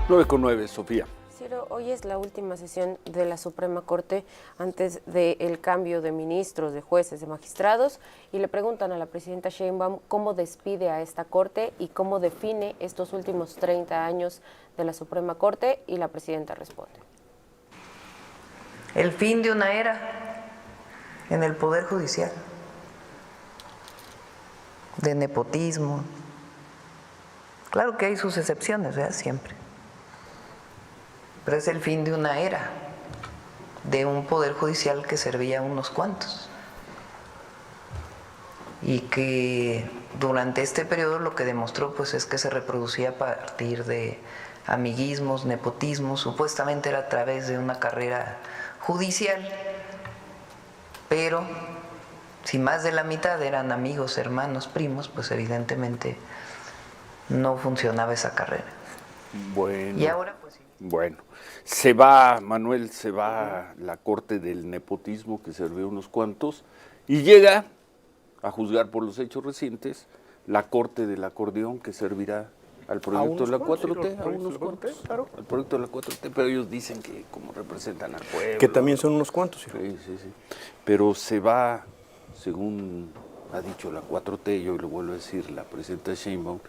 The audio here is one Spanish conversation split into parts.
9:09, Sofía. Ciro, hoy es la última sesión de la Suprema Corte antes del cambio de ministros, de jueces, de magistrados, y le preguntan a la presidenta Sheinbaum cómo despide a esta Corte y cómo define estos últimos 30 años de la Suprema Corte, y la presidenta responde. El fin de una era en el Poder Judicial, de nepotismo. Claro que hay sus excepciones, ¿verdad? Siempre. Pero es el fin de una era, de un Poder Judicial que servía a unos cuantos. Y que durante este periodo lo que demostró pues es que se reproducía a partir de amiguismos, nepotismos, supuestamente era a través de una carrera judicial, pero si más de la mitad eran amigos, hermanos, primos, pues evidentemente no funcionaba esa carrera. Bueno. Y ahora pues sí. Bueno, se va, Manuel, se va la corte del nepotismo que sirvió a unos cuantos y llega, a juzgar por los hechos recientes, la corte del acordeón que servirá al proyecto de la 4T, a unos cuantos, claro. Al proyecto de la 4T, pero ellos dicen que como representan al pueblo. Que también son unos cuantos. Hijo. Sí. Pero se va, según ha dicho la 4T, y hoy lo vuelvo a decir la presidenta Sheinbaum,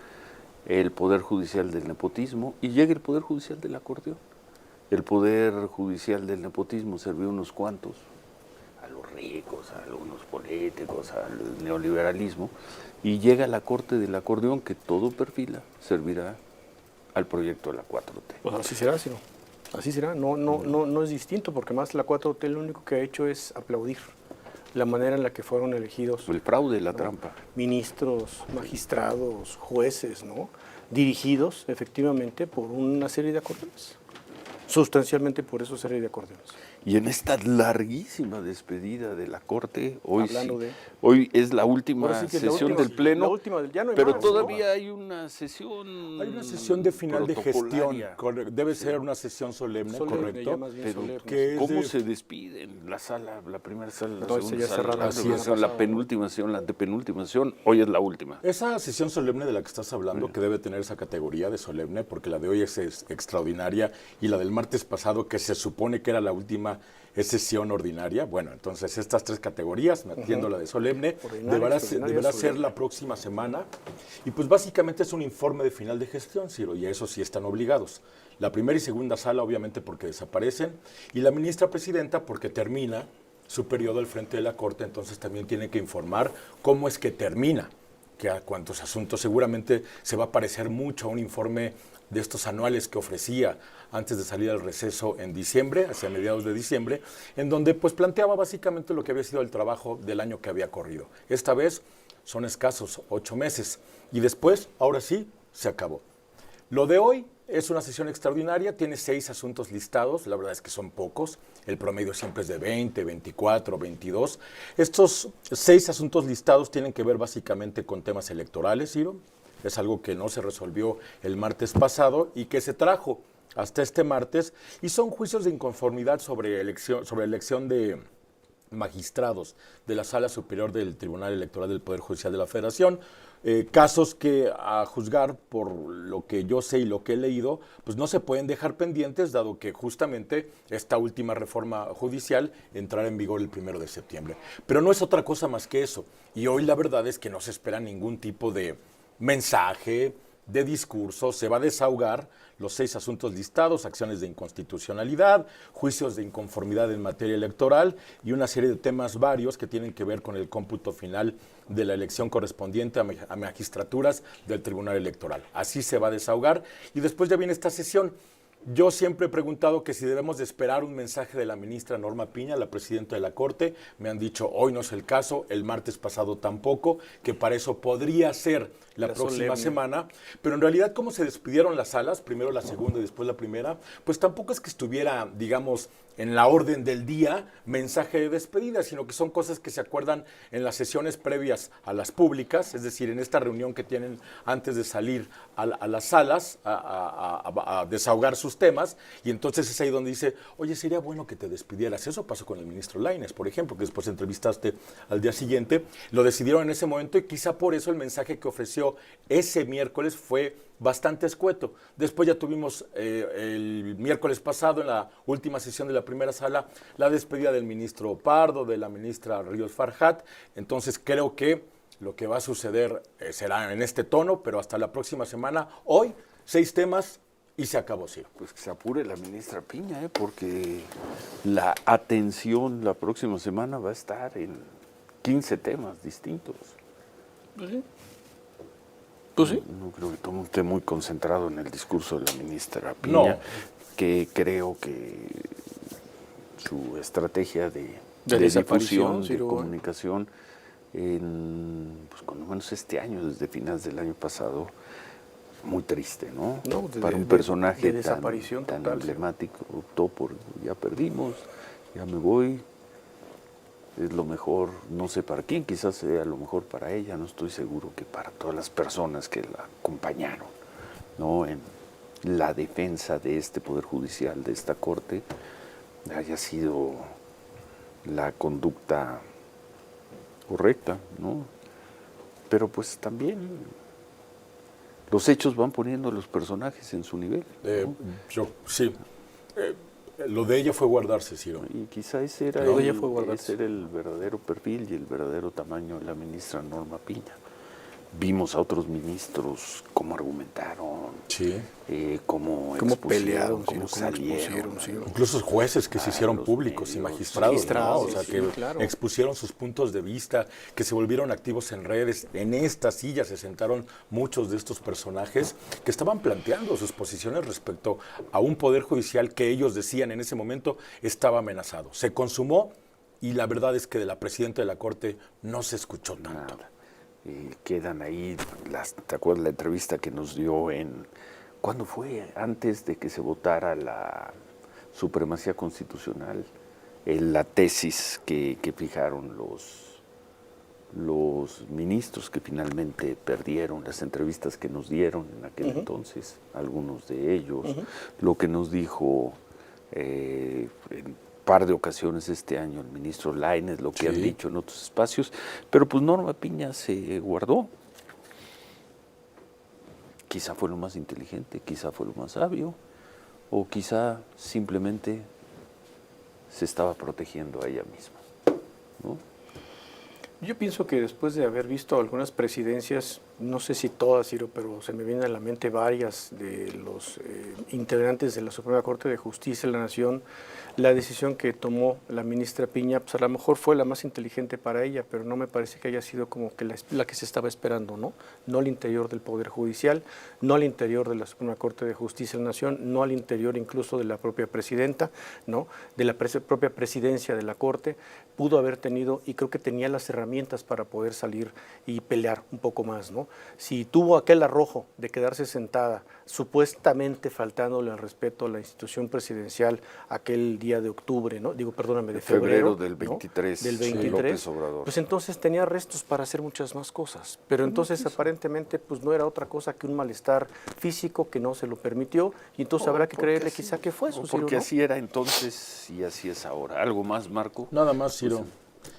el Poder Judicial del nepotismo, y llega el Poder Judicial del acordeón. El Poder Judicial del nepotismo sirvió a unos cuantos, a los ricos, a algunos políticos, al neoliberalismo, y llega la Corte del acordeón, que todo perfila, servirá al proyecto de la 4T. Pues así será, Ciro. Así será. No es distinto, porque más la 4T lo único que ha hecho es aplaudir la manera en la que fueron elegidos. El fraude, la trampa. Ministros, magistrados, jueces, ¿no? Dirigidos efectivamente por una serie de acordeones. Sustancialmente por esa serie de acordeones. Y en esta larguísima despedida de la Corte, hoy, hoy es la última sesión del Pleno, ya no hay pero más, todavía ¿no? hay una sesión. Hay una sesión de final de gestión, debe ser una sesión solemne, correcto. Pero ¿cómo se despiden? La sala, la primera sala, la segunda sala, sala, la penúltima sesión, la antepenúltima sesión, hoy es la última. Esa sesión solemne de la que estás hablando, que debe tener esa categoría de solemne, porque la de hoy es extraordinaria, y la del martes pasado, que se supone que era la última, es sesión ordinaria. Bueno, entonces estas tres categorías, metiendo la de solemne, deberá ser la próxima semana. Y pues básicamente es un informe de final de gestión, Ciro, y a eso sí están obligados. La primera y segunda sala, obviamente, porque desaparecen, y la ministra presidenta, porque termina su periodo al frente de la Corte, entonces también tiene que informar cómo es que termina, que a cuántos asuntos seguramente se va a parecer mucho a un informe de estos anuales que ofrecía antes de salir al receso en diciembre, hacia mediados de diciembre, en donde pues planteaba básicamente lo que había sido el trabajo del año que había corrido. Esta vez son escasos 8 meses y después, ahora sí, se acabó. Lo de hoy es una sesión extraordinaria, tiene 6 asuntos listados, la verdad es que son pocos, el promedio siempre es de 20, 24, 22. Estos 6 asuntos listados tienen que ver básicamente con temas electorales, Ciro. Es algo que no se resolvió el martes pasado y que se trajo hasta este martes, y son juicios de inconformidad sobre elección de magistrados de la Sala Superior del Tribunal Electoral del Poder Judicial de la Federación, casos que, a juzgar por lo que yo sé y lo que he leído, pues no se pueden dejar pendientes, dado que justamente esta última reforma judicial entrará en vigor el 1 de septiembre. Pero no es otra cosa más que eso, y hoy la verdad es que no se espera ningún tipo de mensaje, de discurso. Se va a desahogar los 6 asuntos listados, acciones de inconstitucionalidad, juicios de inconformidad en materia electoral y una serie de temas varios que tienen que ver con el cómputo final de la elección correspondiente a magistraturas del Tribunal Electoral. Así se va a desahogar y después ya viene esta sesión. Yo siempre he preguntado que si debemos de esperar un mensaje de la ministra Norma Piña, la presidenta de la Corte. Me han dicho, hoy no es el caso, el martes pasado tampoco, que para eso podría ser la próxima semana. Pero en realidad, ¿cómo se despidieron las salas? Primero la segunda y después la primera. Pues tampoco es que estuviera, digamos, en la orden del día mensaje de despedida, sino que son cosas que se acuerdan en las sesiones previas a las públicas, es decir, en esta reunión que tienen antes de salir a las salas a desahogar sus esos temas, y entonces es ahí donde dice, oye, sería bueno que te despidieras. Eso pasó con el ministro Lainez, por ejemplo, que después entrevistaste al día siguiente. Lo decidieron en ese momento y quizá por eso el mensaje que ofreció ese miércoles fue bastante escueto. Después ya tuvimos el miércoles pasado, en la última sesión de la primera sala, la despedida del ministro Pardo, de la ministra Ríos Farjat. Entonces creo que lo que va a suceder será en este tono, pero hasta la próxima semana. Hoy, 6 temas y se acabó, Ciro. Pues que se apure la ministra Piña, porque la atención la próxima semana va a estar en 15 temas distintos. Pues sí. No creo que todo el mundo esté muy concentrado en el discurso de la ministra Piña, que creo que su estrategia de difusión, de comunicación, pues cuando menos este año, desde finales del año pasado, muy triste, ¿no? Para un personaje tan emblemático, optó por ya perdimos, ya me voy, es lo mejor, no sé para quién, quizás sea lo mejor para ella, no estoy seguro que para todas las personas que la acompañaron, ¿no? En la defensa de este Poder Judicial, de esta Corte, haya sido la conducta correcta, ¿no? Pero pues también los hechos van poniendo a los personajes en su nivel, ¿no? Lo de ella fue guardarse, Ciro. Y quizá ese era el verdadero perfil y el verdadero tamaño de la ministra Norma Piña. Vimos a otros ministros cómo argumentaron, cómo pelearon, cómo salieron. Incluso jueces que se hicieron públicos y magistrados, ¿no? O sea, que expusieron sus puntos de vista, que se volvieron activos en redes. En esta silla se sentaron muchos de estos personajes que estaban planteando sus posiciones respecto a un poder judicial que ellos decían en ese momento estaba amenazado. Se consumó y la verdad es que de la presidenta de la Corte no se escuchó tanto. Nada. Quedan ahí, ¿te acuerdas la entrevista que nos dio ¿cuándo fue? Antes de que se votara la supremacía constitucional, la tesis que fijaron los ministros que finalmente perdieron, las entrevistas que nos dieron en aquel entonces, algunos de ellos, lo que nos dijo en par de ocasiones este año el ministro Lainez, lo que han dicho en otros espacios, pero pues Norma Piña se guardó. Quizá fue lo más inteligente, quizá fue lo más sabio, o quizá simplemente se estaba protegiendo a ella misma, ¿no? Yo pienso que después de haber visto algunas presidencias, no sé si todas, Ciro, pero se me vienen a la mente varias de los integrantes de la Suprema Corte de Justicia de la Nación, la decisión que tomó la ministra Piña, pues a lo mejor fue la más inteligente para ella, pero no me parece que haya sido como que la que se estaba esperando, ¿no? No al interior del Poder Judicial, no al interior de la Suprema Corte de Justicia de la Nación, no al interior incluso de la propia presidenta, ¿no? De la propia presidencia de la Corte, pudo haber tenido, y creo que tenía las herramientas para poder salir y pelear un poco más, ¿no? Si tuvo aquel arrojo de quedarse sentada, supuestamente faltándole al respeto a la institución presidencial aquel día de octubre, ¿no? Digo, perdóname, de febrero del 23, ¿no? Del 23, López Obrador. Pues entonces tenía restos para hacer muchas más cosas, pero entonces aparentemente pues no era otra cosa que un malestar físico que no se lo permitió, y entonces habrá que creerle quizá que fue eso, porque Ciro, ¿no? así era entonces y así es ahora. ¿Algo más, Marco? Nada más, Ciro.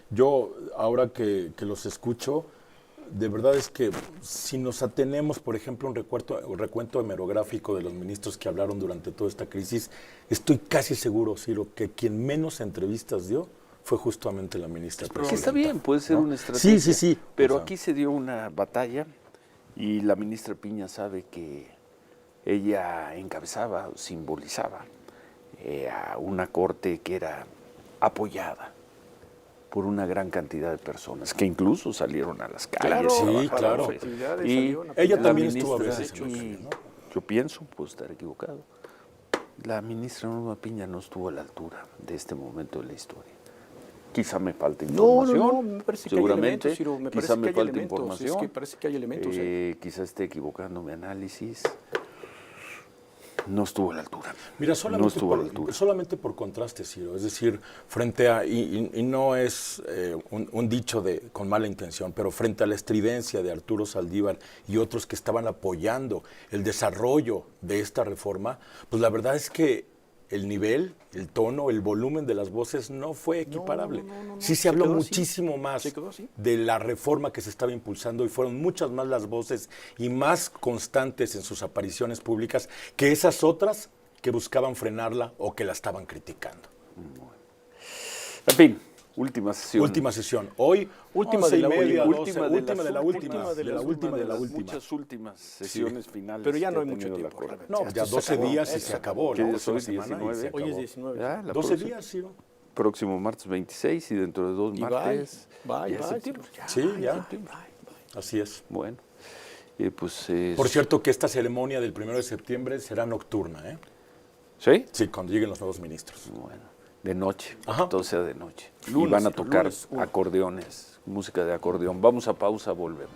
Yo, ahora que los escucho, de verdad es que si nos atenemos, por ejemplo, a un recuento hemerográfico de los ministros que hablaron durante toda esta crisis, estoy casi seguro, Ciro, que quien menos entrevistas dio fue justamente la ministra presidenta. Que está bien, puede ser una estrategia. Sí. Pero aquí se dio una batalla y la ministra Piña sabe que ella encabezaba, simbolizaba a una corte que era apoyada por una gran cantidad de personas que incluso salieron a las calles. Claro. Y ella también estuvo a veces ¿no? Yo pienso, puedo estar equivocado, la ministra Norma Piña no estuvo a la altura de este momento de la historia. Quizá me falta información. No, me parece que seguramente, hay elementos, Ciro, quizá me falta elementos, información. es que parece que hay elementos. Quizá esté equivocando mi análisis. no estuvo a la altura. Mira, no solamente, estuvo a la altura. solamente por contraste, Ciro, es decir, frente a, y no es un dicho con mala intención, pero frente a la estridencia de Arturo Saldívar y otros que estaban apoyando el desarrollo de esta reforma, pues la verdad es que el nivel, el tono, el volumen de las voces no fue equiparable. Sí se habló muchísimo más de la reforma que se estaba impulsando y fueron muchas más las voces y más constantes en sus apariciones públicas que esas otras que buscaban frenarla o que la estaban criticando. En fin, última sesión. Última sesión. Hoy, Última 11 de la y media, última 12, de las últimas, de la última. Muchas últimas sesiones finales. Pero ya no que hay ha mucho tenido la tiempo. Corte. No, ya 12 días y se acabó. ¿Qué ¿no? día es hoy? Una semana y 19. se Hoy es acabó. 19. Ya, la 12 próxima- días, Ciro. Próximo martes 26 y dentro de 2 Y martes. bye, ya es bye, septiembre. Ciro, ya, Sí, bye, ya. bye, bye. Así es. Bueno, pues... Por cierto que esta ceremonia del 1 de septiembre será nocturna, ¿eh? ¿Sí? Sí, cuando lleguen los nuevos ministros. Bueno, de noche, Ajá. todo sea de noche. Y Lunes, van a Ciro, tocar lunes, uno. acordeones, música de acordeón. Vamos a pausa, volvemos.